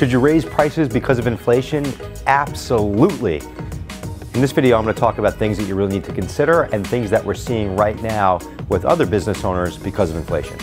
Should you raise prices because of inflation? Absolutely. In this video, I'm going to talk about things that you really need to consider and things that we're seeing right now with other business owners because of inflation.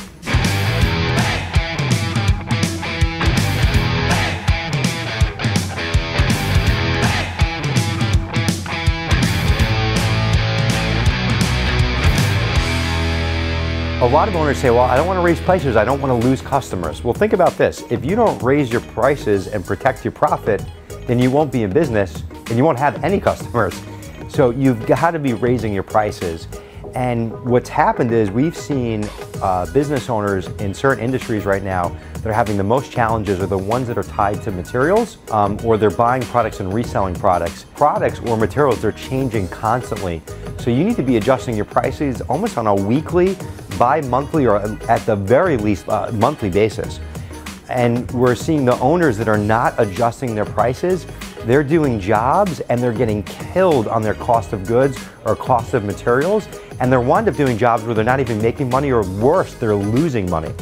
A lot of owners say, well, I don't want to raise prices, I don't want to lose customers. Well, think about this. If you don't raise your prices and protect your profit, then you won't be in business and you won't have any customers. So you've got to be raising your prices. And what's happened is we've seen business owners in certain industries right now that are having the most challenges are the ones that are tied to materials, or they're buying products and reselling products. Products or materials, they're changing constantly. So you need to be adjusting your prices almost on a weekly, bi-monthly, or at the very least monthly basis. And we're seeing the owners that are not adjusting their prices, they're doing jobs and they're getting killed on their cost of goods or cost of materials, and they're wind up doing jobs where they're not even making money, or worse, they're losing money.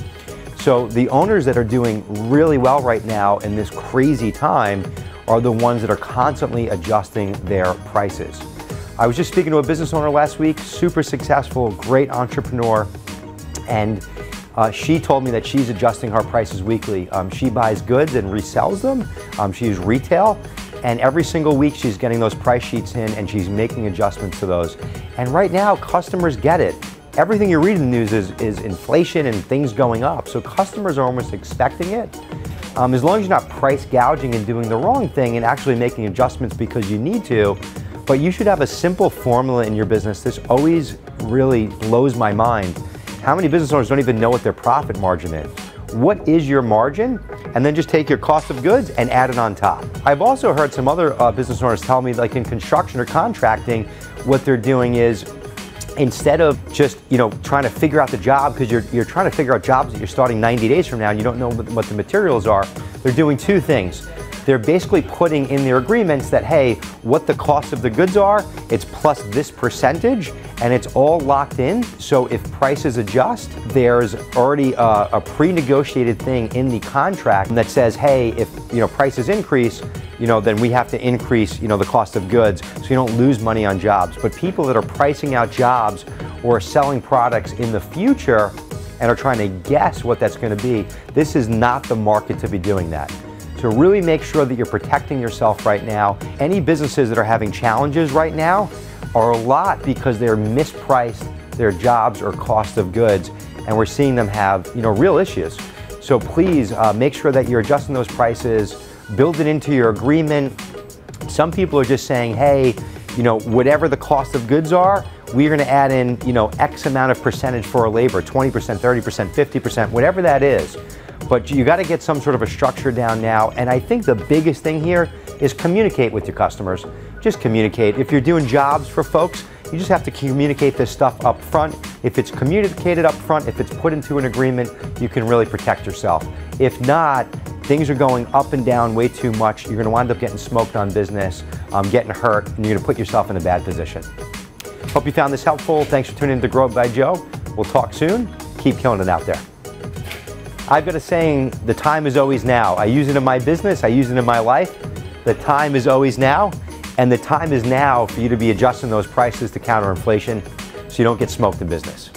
So the owners that are doing really well right now in this crazy time are the ones that are constantly adjusting their prices. I was just speaking to a business owner last week, super successful, great entrepreneur, and she told me that she's adjusting her prices weekly. She buys goods and resells them. She's retail, and every single week she's getting those price sheets in and she's making adjustments to those. And right now, customers get it. Everything you read in the news is inflation and things going up, so customers are almost expecting it. As long as you're not price gouging and doing the wrong thing and actually making adjustments because you need to, but you should have a simple formula in your business. This always really blows my mind. How many business owners don't even know what their profit margin is? What is your margin? And then just take your cost of goods and add it on top. I've also heard some other business owners tell me, like in construction or contracting, what they're doing is, instead of just trying to figure out the job, because you're trying to figure out jobs that you're starting 90 days from now and you don't know what the materials are, they're doing two things. They're basically putting in their agreements that, hey, what the cost of the goods are, it's plus this percentage, and it's all locked in. So if prices adjust, there's already a pre-negotiated thing in the contract that says, hey, if prices increase, then we have to increase the cost of goods so you don't lose money on jobs. But people that are pricing out jobs or selling products in the future and are trying to guess what that's going to be, this is not the market to be doing that. So really make sure that you're protecting yourself right now. Any businesses that are having challenges right now are a lot because they're mispriced their jobs or cost of goods, and we're seeing them have real issues. So please make sure that you're adjusting those prices, build it into your agreement. Some people are just saying, hey, whatever the cost of goods are, we're going to add in X amount of percentage for our labor, 20%, 30%, 50%, whatever that is. But you got to get some sort of a structure down now. And I think the biggest thing here is communicate with your customers. Just communicate. If you're doing jobs for folks, you just have to communicate this stuff up front. If it's communicated up front, if it's put into an agreement, you can really protect yourself. If not, things are going up and down way too much. You're going to wind up getting smoked on business, getting hurt, and you're going to put yourself in a bad position. Hope you found this helpful. Thanks for tuning in to Grow by Joe. We'll talk soon. Keep killing it out there. I've got a saying, the time is always now. I use it in my business, I use it in my life. The time is always now, and the time is now for you to be adjusting those prices to counter inflation so you don't get smoked in business.